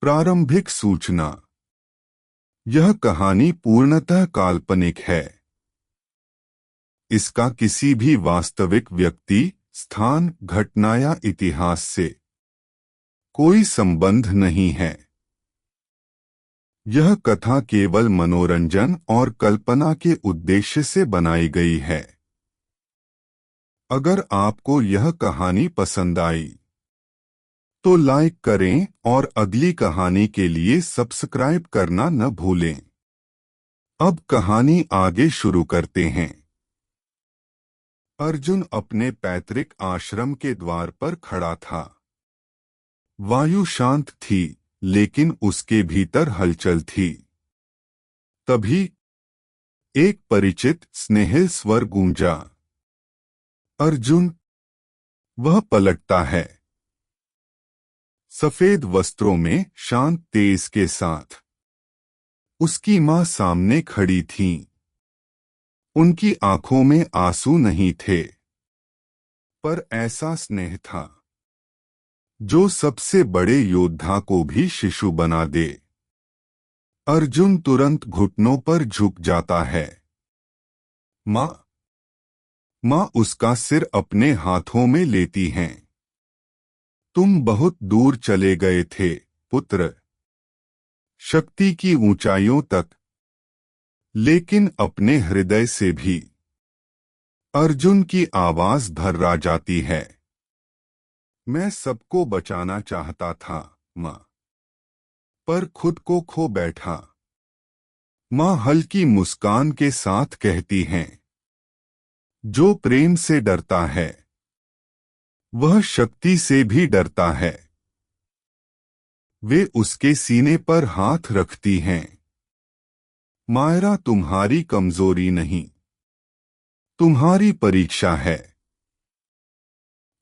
प्रारंभिक सूचना। यह कहानी पूर्णतः काल्पनिक है। इसका किसी भी वास्तविक व्यक्ति, स्थान, घटना या इतिहास से कोई संबंध नहीं है। यह कथा केवल मनोरंजन और कल्पना के उद्देश्य से बनाई गई है। अगर आपको यह कहानी पसंद आई तो लाइक करें और अगली कहानी के लिए सब्सक्राइब करना न भूलें। अब कहानी आगे शुरू करते हैं। अर्जुन अपने पैतृक आश्रम के द्वार पर खड़ा था। वायु शांत थी, लेकिन उसके भीतर हलचल थी। तभी एक परिचित स्नेहिल स्वर गूंजा, अर्जुन। वह पलटता है। सफेद वस्त्रों में, शांत तेज के साथ उसकी मां सामने खड़ी थीं। उनकी आंखों में आंसू नहीं थे, पर ऐसा स्नेह था जो सबसे बड़े योद्धा को भी शिशु बना दे। अर्जुन तुरंत घुटनों पर झुक जाता है। मां उसका सिर अपने हाथों में लेती हैं। तुम बहुत दूर चले गए थे, पुत्र, शक्ति की ऊंचाइयों तक, लेकिन अपने हृदय से भी। अर्जुन की आवाज भर्रा जाती है। मैं सबको बचाना चाहता था, मां, पर खुद को खो बैठा। मां हल्की मुस्कान के साथ कहती हैं, जो प्रेम से डरता है वह शक्ति से भी डरता है। वे उसके सीने पर हाथ रखती हैं। मायरा, तुम्हारी कमजोरी नहीं, तुम्हारी परीक्षा है।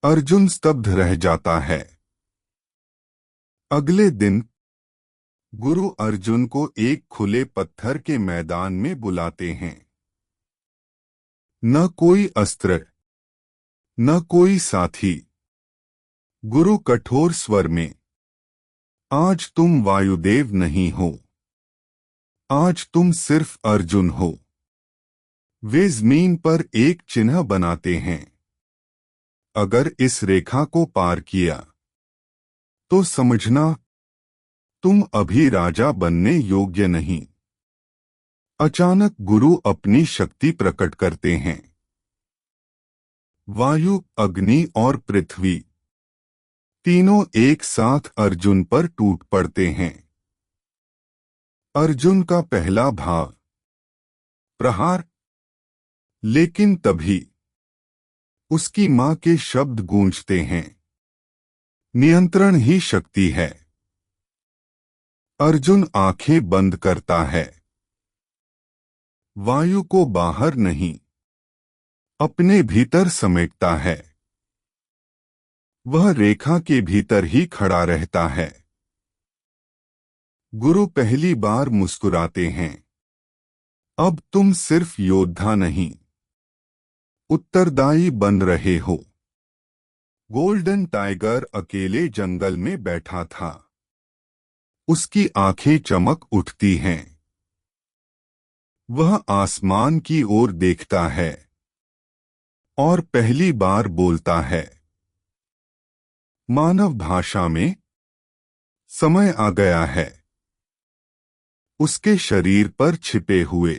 अर्जुन स्तब्ध रह जाता है। अगले दिन गुरु अर्जुन को एक खुले पत्थर के मैदान में बुलाते हैं। न कोई अस्त्र, न कोई साथी। गुरु कठोर स्वर में, आज तुम वायुदेव नहीं हो, आज तुम सिर्फ अर्जुन हो। वे जमीन पर एक चिन्ह बनाते हैं। अगर इस रेखा को पार किया तो समझना, तुम अभी राजा बनने योग्य नहीं। अचानक गुरु अपनी शक्ति प्रकट करते हैं। वायु, अग्नि और पृथ्वी तीनों एक साथ अर्जुन पर टूट पड़ते हैं। अर्जुन का पहला भाव, प्रहार। लेकिन तभी उसकी मां के शब्द गूंजते हैं, नियंत्रण ही शक्ति है। अर्जुन आंखें बंद करता है। वायु को बाहर नहीं, अपने भीतर समेटता है। वह रेखा के भीतर ही खड़ा रहता है। गुरु पहली बार मुस्कुराते हैं। अब तुम सिर्फ योद्धा नहीं, उत्तरदायी बन रहे हो। गोल्डन टाइगर अकेले जंगल में बैठा था। उसकी आंखें चमक उठती हैं। वह आसमान की ओर देखता है और पहली बार बोलता है, मानव भाषा में, समय आ गया है। उसके शरीर पर छिपे हुए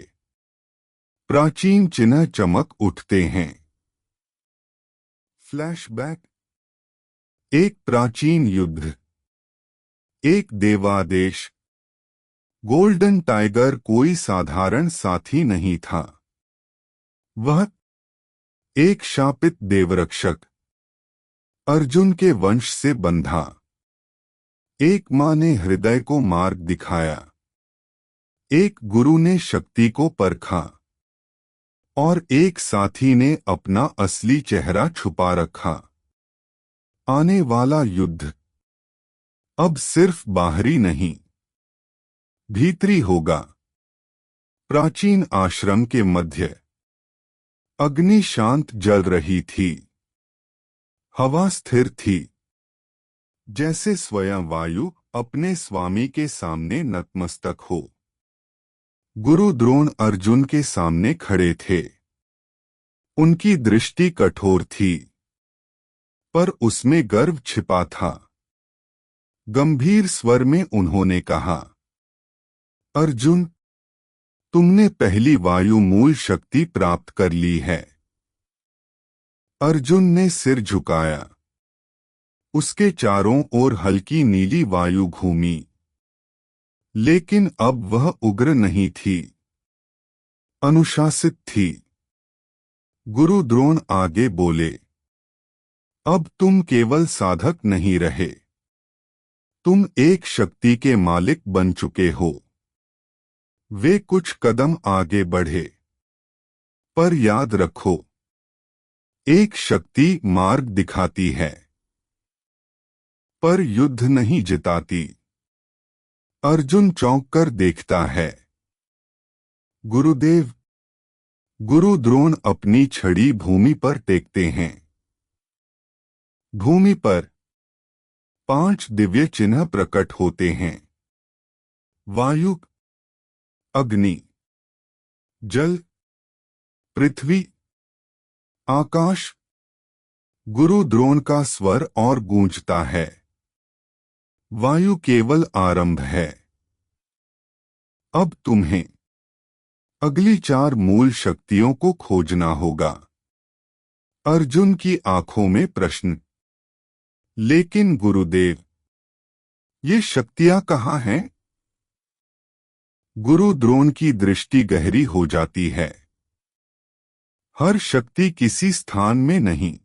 प्राचीन चिन्ह चमक उठते हैं। फ्लैशबैक। एक प्राचीन युद्ध, एक देवादेश। गोल्डन टाइगर कोई साधारण साथी नहीं था। वह एक शापित देवरक्षक, अर्जुन के वंश से बंधा। एक मां ने हृदय को मार्ग दिखाया, एक गुरु ने शक्ति को परखा, और एक साथी ने अपना असली चेहरा छुपा रखा। आने वाला युद्ध अब सिर्फ बाहरी नहीं, भीतरी होगा। प्राचीन आश्रम के मध्य अग्नि शांत जल रही थी। हवा स्थिर थी, जैसे स्वयं वायु अपने स्वामी के सामने नतमस्तक हो। गुरु द्रोण अर्जुन के सामने खड़े थे। उनकी दृष्टि कठोर थी, पर उसमें गर्व छिपा था। गंभीर स्वर में उन्होंने कहा, अर्जुन, तुमने पहली वायु मूल शक्ति प्राप्त कर ली है। अर्जुन ने सिर झुकाया। उसके चारों ओर हल्की नीली वायु घूमी, लेकिन अब वह उग्र नहीं थी, अनुशासित थी। गुरु द्रोण आगे बोले, अब तुम केवल साधक नहीं रहे, तुम एक शक्ति के मालिक बन चुके हो। वे कुछ कदम आगे बढ़े। पर याद रखो, एक शक्ति मार्ग दिखाती है, पर युद्ध नहीं जिताती। अर्जुन चौंक कर देखता है। गुरुदेव। गुरु द्रोण अपनी छड़ी भूमि पर टेकते हैं। भूमि पर 5 दिव्य चिन्ह प्रकट होते हैं। वायु, अग्नि, जल, पृथ्वी, आकाश। गुरु द्रोण का स्वर और गूंजता है। वायु केवल आरंभ है। अब तुम्हें अगली 4 मूल शक्तियों को खोजना होगा। अर्जुन की आंखों में प्रश्न। लेकिन गुरुदेव, ये शक्तियां कहाँ हैं? गुरु द्रोण की दृष्टि गहरी हो जाती है। हर शक्ति किसी स्थान में नहीं,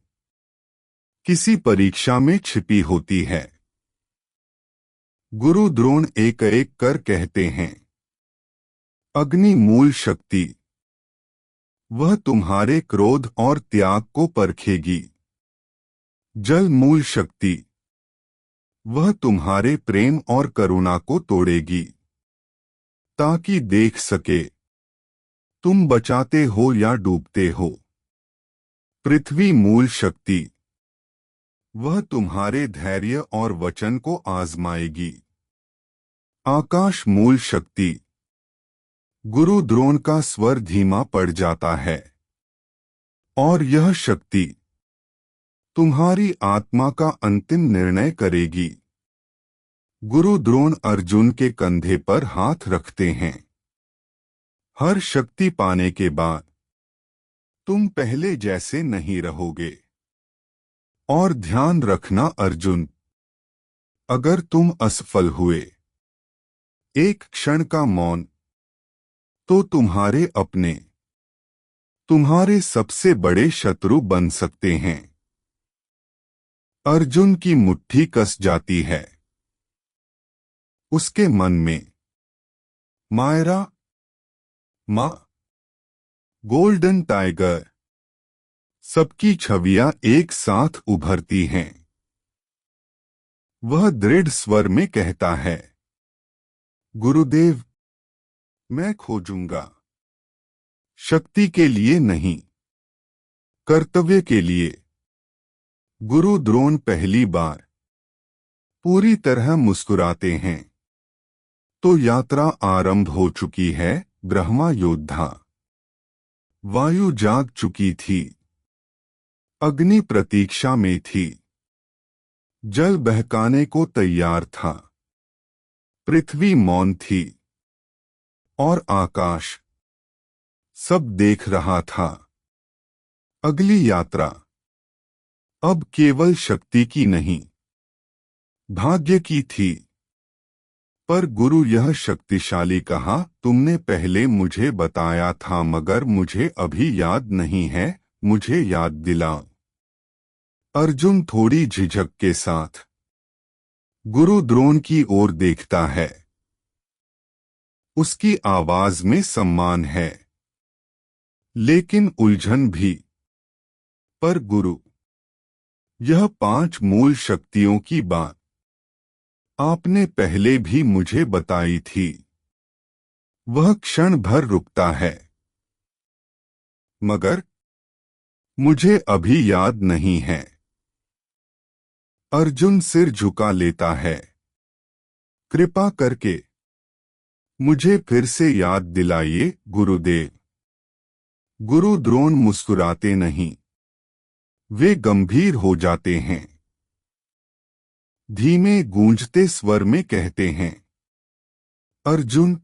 किसी परीक्षा में छिपी होती है। गुरु द्रोण एक एक कर कहते हैं, अग्नि मूल शक्ति, वह तुम्हारे क्रोध और त्याग को परखेगी। जल मूल शक्ति, वह तुम्हारे प्रेम और करुणा को तोड़ेगी, ताकि देख सके तुम बचाते हो या डूबते हो। पृथ्वी मूल शक्ति, वह तुम्हारे धैर्य और वचन को आजमाएगी। आकाश मूल शक्ति। गुरु द्रोण का स्वर धीमा पड़ जाता है। और यह शक्ति तुम्हारी आत्मा का अंतिम निर्णय करेगी। गुरु द्रोण अर्जुन के कंधे पर हाथ रखते हैं। हर शक्ति पाने के बाद तुम पहले जैसे नहीं रहोगे। और ध्यान रखना अर्जुन, अगर तुम असफल हुए, एक क्षण का मौन, तो तुम्हारे अपने, तुम्हारे सबसे बड़े शत्रु बन सकते हैं। अर्जुन की मुट्ठी कस जाती है। उसके मन में मायरा, मां, गोल्डन टाइगर, सबकी छवियां एक साथ उभरती हैं। वह दृढ़ स्वर में कहता है, गुरुदेव, मैं खोजूंगा, शक्ति के लिए नहीं, कर्तव्य के लिए। गुरु द्रोण पहली बार पूरी तरह मुस्कुराते हैं। तो यात्रा आरंभ हो चुकी है। ब्रह्मा योद्धा। वायु जाग चुकी थी। अग्नि प्रतीक्षा में थी। जल बहकाने को तैयार था। पृथ्वी मौन थी। और आकाश सब देख रहा था। अगली यात्रा अब केवल शक्ति की नहीं, भाग्य की थी। पर गुरु यह शक्तिशाली कहा, तुमने पहले मुझे बताया था मगर मुझे अभी याद नहीं है, मुझे याद दिलाओ। अर्जुन थोड़ी झिझक के साथ गुरु द्रोण की ओर देखता है। उसकी आवाज में सम्मान है, लेकिन उलझन भी। पर गुरु, यह 5 मूल शक्तियों की बात आपने पहले भी मुझे बताई थी। वह क्षण भर रुकता है। मगर मुझे अभी याद नहीं है। अर्जुन सिर झुका लेता है। कृपा करके मुझे फिर से याद दिलाइए गुरुदेव। गुरु द्रोण मुस्कुराते नहीं, वे गंभीर हो जाते हैं। धीमे गूंजते स्वर में कहते हैं, अर्जुन,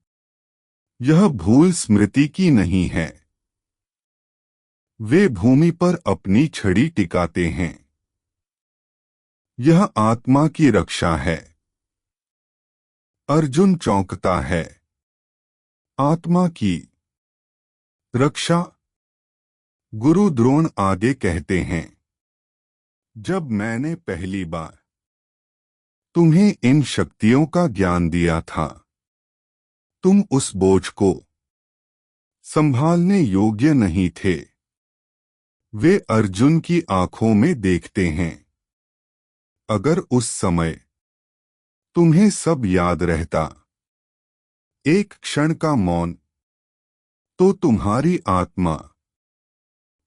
यह भूल स्मृति की नहीं है। वे भूमि पर अपनी छड़ी टिकाते हैं। यह आत्मा की रक्षा है। अर्जुन चौंकता है। आत्मा की रक्षा? गुरु द्रोण आगे कहते हैं, जब मैंने पहली बार तुम्हें इन शक्तियों का ज्ञान दिया था, तुम उस बोझ को संभालने योग्य नहीं थे। वे अर्जुन की आंखों में देखते हैं। अगर उस समय तुम्हें सब याद रहता, एक क्षण का मौन, तो तुम्हारी आत्मा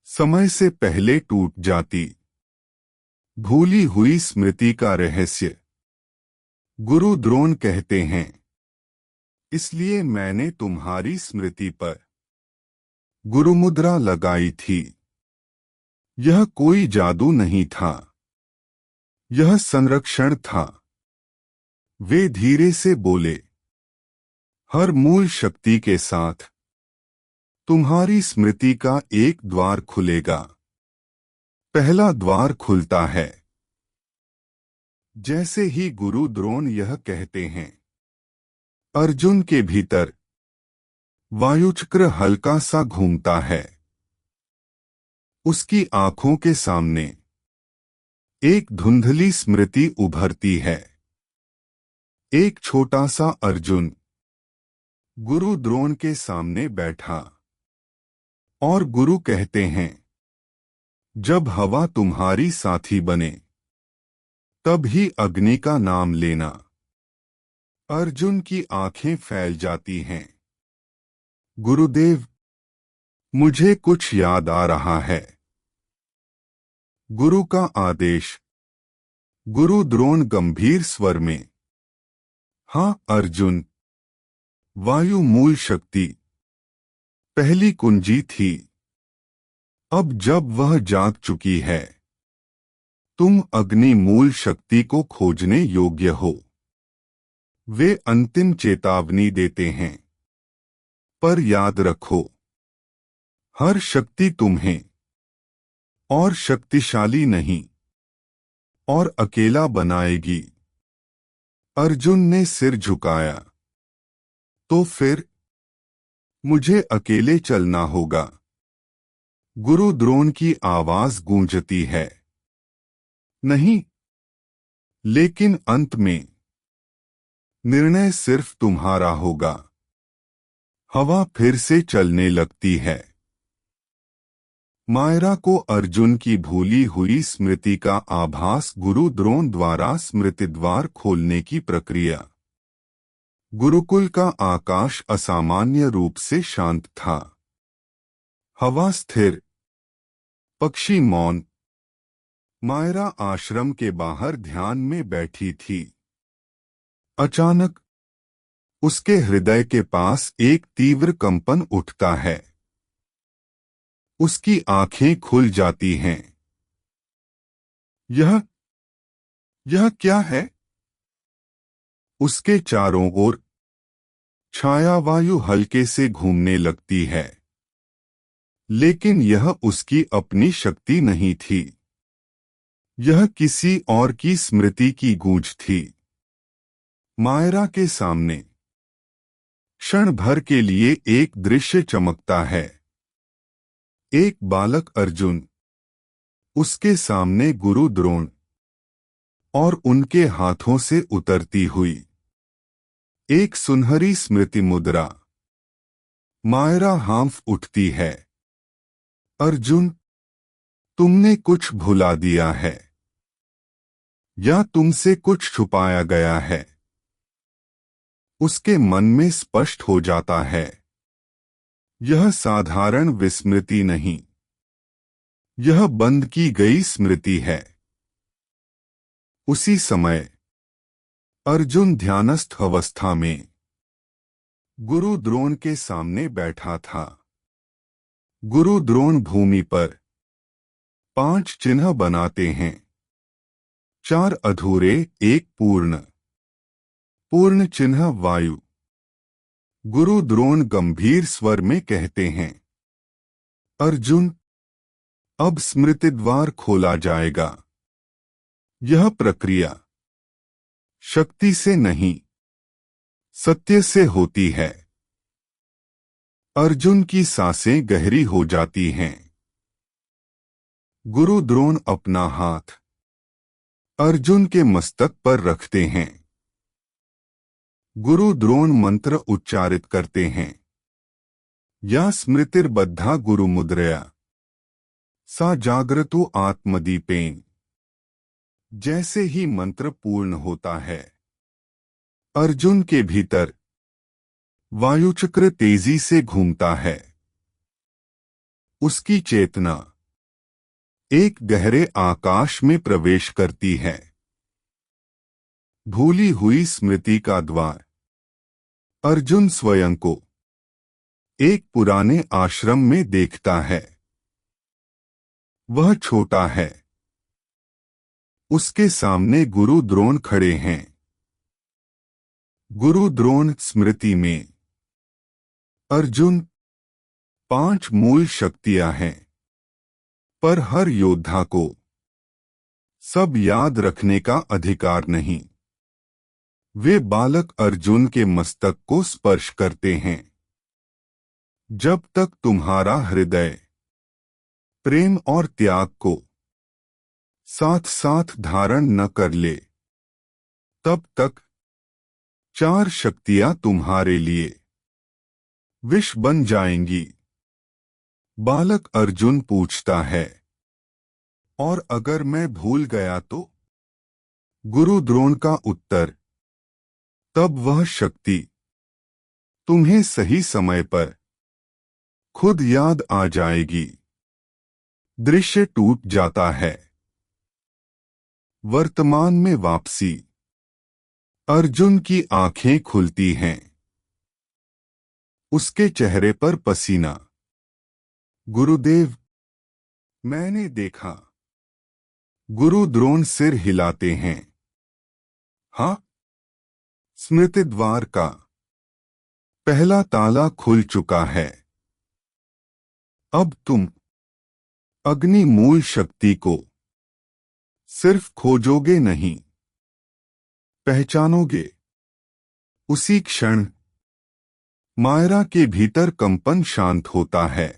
समय से पहले टूट जाती। भूली हुई स्मृति का रहस्य। गुरु द्रोण कहते हैं, इसलिए मैंने तुम्हारी स्मृति पर गुरुमुद्रा लगाई थी। यह कोई जादू नहीं था, यह संरक्षण था। वे धीरे से बोले, हर मूल शक्ति के साथ तुम्हारी स्मृति का एक द्वार खुलेगा। पहला द्वार खुलता है। जैसे ही गुरु द्रोण यह कहते हैं, अर्जुन के भीतर वायुचक्र हल्का सा घूमता है। उसकी आंखों के सामने एक धुंधली स्मृति उभरती है। एक छोटा सा अर्जुन गुरु द्रोण के सामने बैठा, और गुरु कहते हैं, जब हवा तुम्हारी साथी बने, तब ही अग्नि का नाम लेना। अर्जुन की आंखें फैल जाती हैं। गुरुदेव, मुझे कुछ याद आ रहा है। गुरु का आदेश। गुरु द्रोण गंभीर स्वर में, हाँ अर्जुन, वायु मूल शक्ति पहली कुंजी थी। अब जब वह जाग चुकी है, तुम अग्नि मूल शक्ति को खोजने योग्य हो। वे अंतिम चेतावनी देते हैं, पर याद रखो, हर शक्ति तुम्हें और शक्तिशाली नहीं और अकेला बनाएगी। अर्जुन ने सिर झुकाया। तो फिर मुझे अकेले चलना होगा। गुरु द्रोण की आवाज गूंजती है। नहीं, लेकिन अंत में निर्णय सिर्फ तुम्हारा होगा। हवा फिर से चलने लगती है। मायरा को अर्जुन की भूली हुई स्मृति का आभास। गुरु द्रोण द्वारा स्मृति द्वार खोलने की प्रक्रिया। गुरुकुल का आकाश असामान्य रूप से शांत था। हवा स्थिर, पक्षी मौन। मायरा आश्रम के बाहर ध्यान में बैठी थी। अचानक उसके हृदय के पास एक तीव्र कंपन उठता है। उसकी आंखें खुल जाती हैं। यह क्या है? उसके चारों ओर छाया वायु हल्के से घूमने लगती है। लेकिन यह उसकी अपनी शक्ति नहीं थी। यह किसी और की स्मृति की गूंज थी। मायरा के सामने क्षण भर के लिए एक दृश्य चमकता है। एक बालक अर्जुन, उसके सामने गुरु द्रोण, और उनके हाथों से उतरती हुई एक सुनहरी स्मृति मुद्रा। मायरा हाँफ उठती है। अर्जुन, तुमने कुछ भुला दिया है, या तुमसे कुछ छुपाया गया है। उसके मन में स्पष्ट हो जाता है, यह साधारण विस्मृति नहीं, यह बंद की गई स्मृति है। उसी समय अर्जुन ध्यानस्थ अवस्था में गुरु द्रोण के सामने बैठा था। गुरु द्रोण भूमि पर 5 चिन्ह बनाते हैं, 4 अधूरे, 1 पूर्ण। पूर्ण चिन्ह वायु। गुरु द्रोण गंभीर स्वर में कहते हैं, अर्जुन, अब स्मृतिद्वार खोला जाएगा। यह प्रक्रिया शक्ति से नहीं, सत्य से होती है। अर्जुन की सांसें गहरी हो जाती हैं। गुरु द्रोण अपना हाथ अर्जुन के मस्तक पर रखते हैं। गुरु द्रोण मंत्र उच्चारित करते हैं। या स्मृतिर्बद्धा गुरु मुद्रया सा जागृतो आत्मदीपेन। जैसे ही मंत्र पूर्ण होता है, अर्जुन के भीतर वायुचक्र तेजी से घूमता है। उसकी चेतना एक गहरे आकाश में प्रवेश करती है। भूली हुई स्मृति का द्वार। अर्जुन स्वयं को एक पुराने आश्रम में देखता है। वह छोटा है। उसके सामने गुरु द्रोण खड़े हैं। गुरु द्रोण स्मृति में। अर्जुन 5 मूल शक्तियां हैं, पर हर योद्धा को सब याद रखने का अधिकार नहीं। वे बालक अर्जुन के मस्तक को स्पर्श करते हैं। जब तक तुम्हारा हृदय प्रेम और त्याग को साथ साथ धारण न कर ले, तब तक 4 शक्तियां तुम्हारे लिए विष बन जाएंगी। बालक अर्जुन पूछता है, और अगर मैं भूल गया तो? गुरु द्रोण का उत्तर, तब वह शक्ति तुम्हें सही समय पर खुद याद आ जाएगी। दृश्य टूट जाता है। वर्तमान में वापसी। अर्जुन की आंखें खुलती हैं। उसके चेहरे पर पसीना। गुरुदेव, मैंने देखा। गुरु द्रोण सिर हिलाते हैं। हाँ, स्मृतिद्वार का पहला ताला खुल चुका है। अब तुम अग्नि मूल शक्ति को सिर्फ खोजोगे नहीं, पहचानोगे। उसी क्षण मायरा के भीतर कंपन शांत होता है।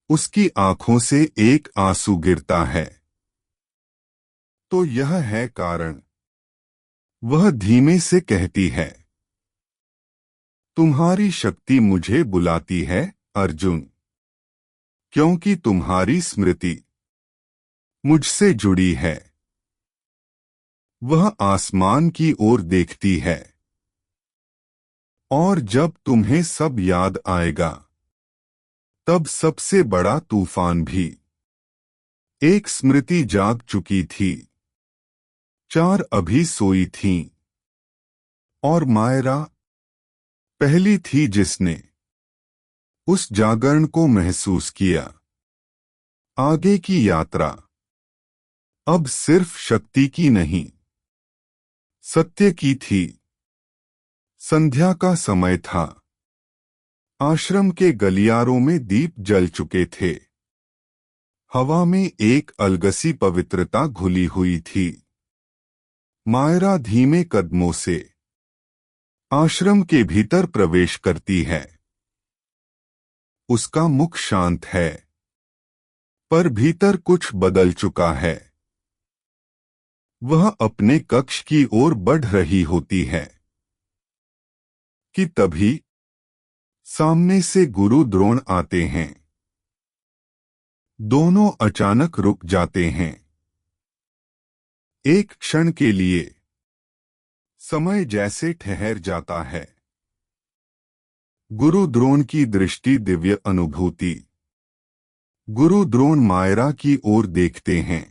उसकी आंखों से एक आंसू गिरता है। तो यह है कारण। वह धीमे से कहती है, तुम्हारी शक्ति मुझे बुलाती है अर्जुन, क्योंकि तुम्हारी स्मृति मुझसे जुड़ी है। वह आसमान की ओर देखती है। और जब तुम्हें सब याद आएगा, तब सबसे बड़ा तूफान भी। एक स्मृति जाग चुकी थी, 4 अभी सोई थीं, और मायरा पहली थी जिसने उस जागरण को महसूस किया। आगे की यात्रा अब सिर्फ शक्ति की नहीं, सत्य की थी। संध्या का समय था। आश्रम के गलियारों में दीप जल चुके थे। हवा में एक अलगसी पवित्रता घुली हुई थी। मायरा धीमे कदमों से आश्रम के भीतर प्रवेश करती है। उसका मुख शांत है, पर भीतर कुछ बदल चुका है। वह अपने कक्ष की ओर बढ़ रही होती है कि तभी सामने से गुरु द्रोण आते हैं। दोनों अचानक रुक जाते हैं। एक क्षण के लिए समय जैसे ठहर जाता है। गुरु द्रोण की दृष्टि दिव्य अनुभूति। गुरु द्रोण मायरा की ओर देखते हैं।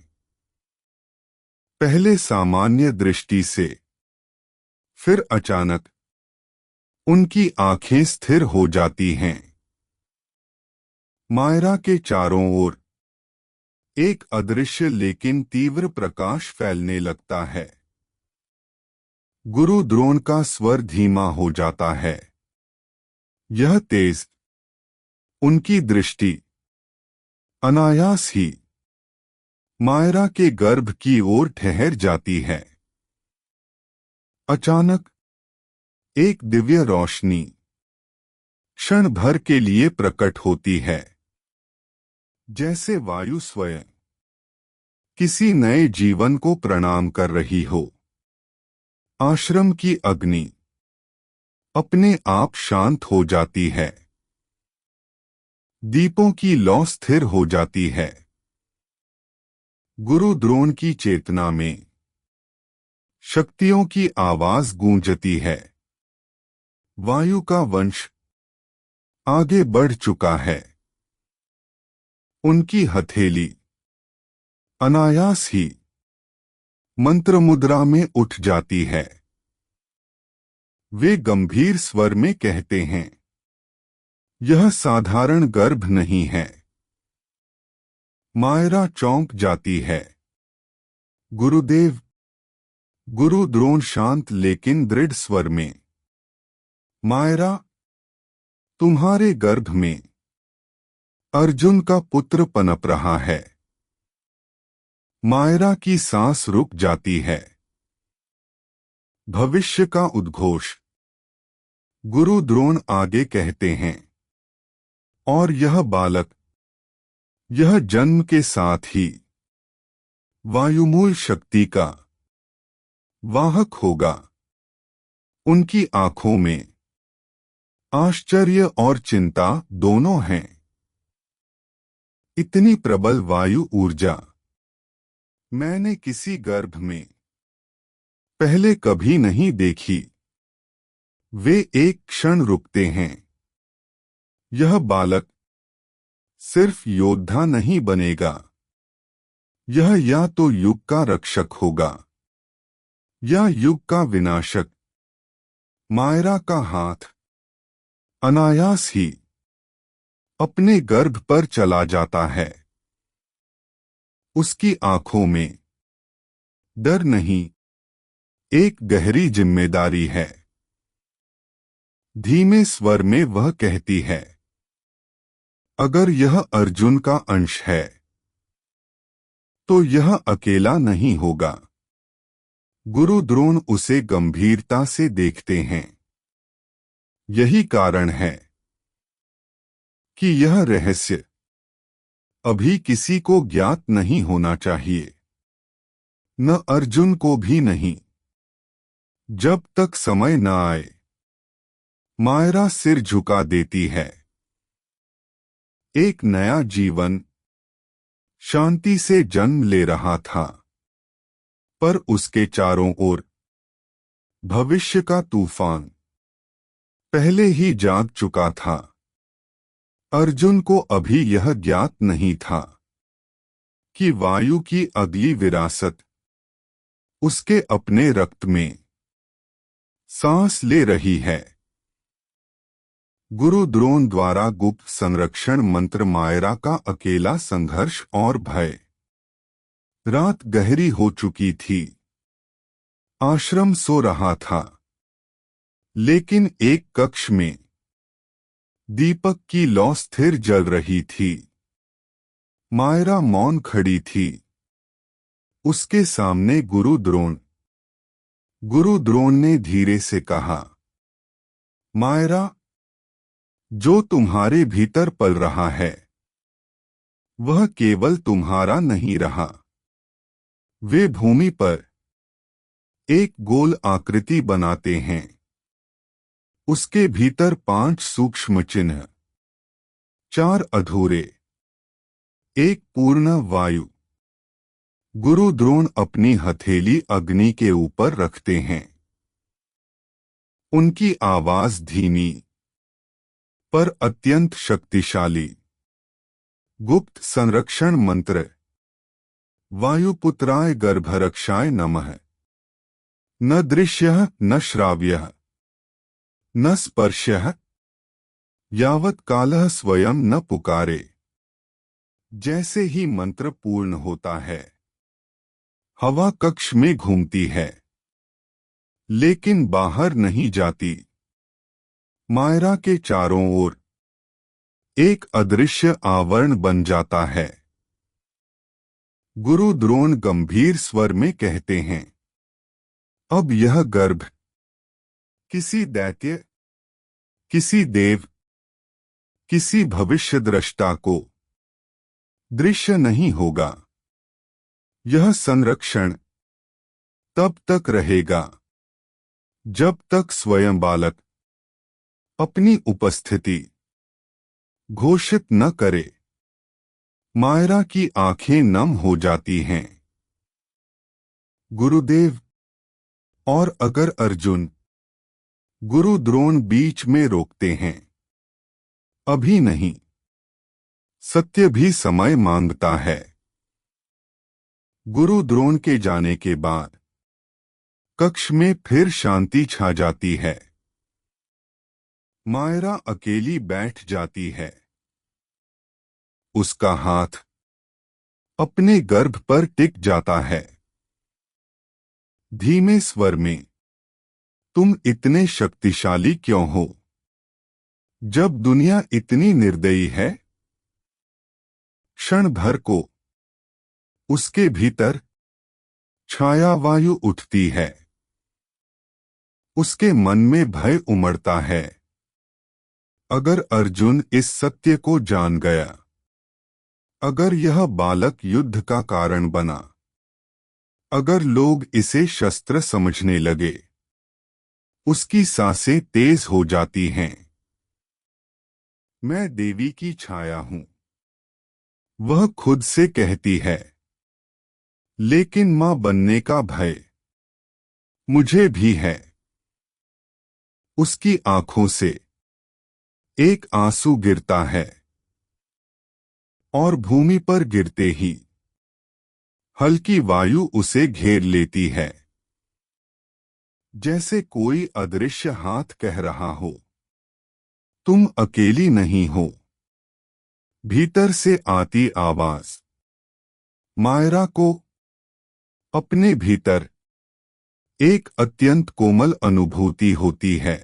पहले सामान्य दृष्टि से, फिर अचानक उनकी आंखें स्थिर हो जाती हैं। मायरा के चारों ओर एक अदृश्य लेकिन तीव्र प्रकाश फैलने लगता है। गुरु द्रोण का स्वर धीमा हो जाता है। यह तेज, उनकी दृष्टि अनायास ही मायरा के गर्भ की ओर ठहर जाती है। अचानक एक दिव्य रोशनी क्षण भर के लिए प्रकट होती है, जैसे वायु स्वयं किसी नए जीवन को प्रणाम कर रही हो। आश्रम की अग्नि अपने आप शांत हो जाती है। दीपों की लौ स्थिर हो जाती है। गुरु द्रोण की चेतना में शक्तियों की आवाज गूंजती है। वायु का वंश आगे बढ़ चुका है। उनकी हथेली अनायास ही मंत्र मुद्रा में उठ जाती है। वे गंभीर स्वर में कहते हैं, यह साधारण गर्भ नहीं है। मायरा चौंक जाती है। गुरुदेव। गुरु द्रोण शांत लेकिन दृढ़ स्वर में, मायरा, तुम्हारे गर्भ में अर्जुन का पुत्र पनप रहा है। मायरा की सांस रुक जाती है। भविष्य का उद्घोष। गुरु द्रोण आगे कहते हैं, और यह बालक, यह जन्म के साथ ही वायुमूल शक्ति का वाहक होगा। उनकी आंखों में आश्चर्य और चिंता दोनों हैं। इतनी प्रबल वायु ऊर्जा मैंने किसी गर्भ में पहले कभी नहीं देखी। वे एक क्षण रुकते हैं। यह बालक सिर्फ योद्धा नहीं बनेगा, यह या तो युग का रक्षक होगा या युग का विनाशक। मायरा का हाथ अनायास ही अपने गर्भ पर चला जाता है। उसकी आंखों में डर नहीं, एक गहरी जिम्मेदारी है। धीमे स्वर में वह कहती है, अगर यह अर्जुन का अंश है तो यह अकेला नहीं होगा। गुरु द्रोण उसे गंभीरता से देखते हैं। यही कारण है कि यह रहस्य अभी किसी को ज्ञात नहीं होना चाहिए, न अर्जुन को भी नहीं, जब तक समय न आए। मायरा सिर झुका देती है। एक नया जीवन शांति से जन्म ले रहा था, पर उसके चारों ओर भविष्य का तूफान पहले ही जाग चुका था। अर्जुन को अभी यह ज्ञात नहीं था कि वायु की अगली विरासत उसके अपने रक्त में सांस ले रही है। गुरु द्रोण द्वारा गुप्त संरक्षण मंत्र। मायरा का अकेला संघर्ष और भय। रात गहरी हो चुकी थी। आश्रम सो रहा था, लेकिन एक कक्ष में दीपक की लौ स्थिर जल रही थी। मायरा मौन खड़ी थी। उसके सामने गुरु द्रोण। गुरु द्रोण ने धीरे से कहा, मायरा, जो तुम्हारे भीतर पल रहा है वह केवल तुम्हारा नहीं रहा। वे भूमि पर एक गोल आकृति बनाते हैं। उसके भीतर 5 सूक्ष्म चिन्ह, 4 अधूरे, एक पूर्ण वायु। गुरु द्रोण अपनी हथेली अग्नि के ऊपर रखते हैं। उनकी आवाज धीमी पर अत्यंत शक्तिशाली। गुप्त संरक्षण मंत्र। वायुपुत्राय गर्भरक्षाय नमः। न दृश्यः न श्राव्यः न स्पर्श्यः यावत् कालः स्वयं न पुकारे। जैसे ही मंत्र पूर्ण होता है, हवा कक्ष में घूमती है लेकिन बाहर नहीं जाती। मायरा के चारों ओर एक अदृश्य आवरण बन जाता है। गुरु द्रोण गंभीर स्वर में कहते हैं, अब यह गर्भ किसी दैत्य, किसी देव, किसी भविष्यद्रष्टा को दृश्य नहीं होगा। यह संरक्षण तब तक रहेगा जब तक स्वयं बालक अपनी उपस्थिति घोषित न करे। मायरा की आंखें नम हो जाती हैं। गुरुदेव, और अगर अर्जुन? गुरु द्रोण बीच में रोकते हैं, अभी नहीं, सत्य भी समय मांगता है। गुरु द्रोण के जाने के बाद कक्ष में फिर शांति छा जाती है। मायरा अकेली बैठ जाती है। उसका हाथ अपने गर्भ पर टिक जाता है। धीमे स्वर में, तुम इतने शक्तिशाली क्यों हो जब दुनिया इतनी निर्दयी है? क्षण भर को उसके भीतर छाया वायु उठती है। उसके मन में भय उमड़ता है। अगर अर्जुन इस सत्य को जान गया, अगर यह बालक युद्ध का कारण बना, अगर लोग इसे शस्त्र समझने लगे, उसकी सांसें तेज हो जाती हैं। मैं देवी की छाया हूं, वह खुद से कहती है। लेकिन मां बनने का भय मुझे भी है। उसकी आंखों से एक आंसू गिरता है और भूमि पर गिरते ही हल्की वायु उसे घेर लेती है। जैसे कोई अदृश्य हाथ कह रहा हो, तुम अकेली नहीं हो। भीतर से आती आवाज मायरा को अपने भीतर एक अत्यंत कोमल अनुभूति होती है।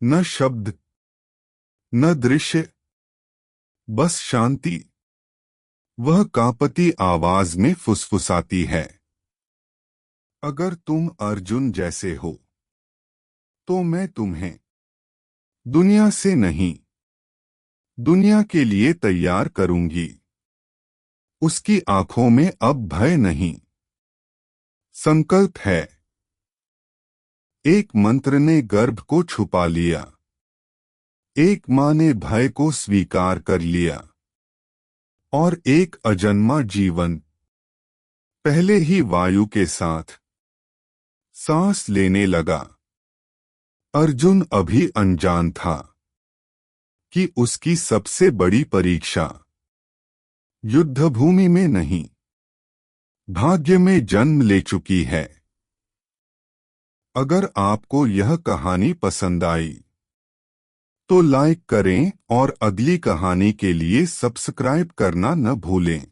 न शब्द, न दृश्य, बस शांति। वह कांपती आवाज में फुसफुसाती है, अगर तुम अर्जुन जैसे हो तो मैं तुम्हें दुनिया से नहीं, दुनिया के लिए तैयार करूंगी। उसकी आंखों में अब भय नहीं, संकल्प है। एक मंत्र ने गर्भ को छुपा लिया। एक मां ने भय को स्वीकार कर लिया और एक अजन्मा जीवन पहले ही वायु के साथ सांस लेने लगा। अर्जुन अभी अनजान था कि उसकी सबसे बड़ी परीक्षा युद्धभूमि में नहीं, भाग्य में जन्म ले चुकी है। अगर आपको यह कहानी पसंद आई तो लाइक करें और अगली कहानी के लिए सब्सक्राइब करना न भूलें।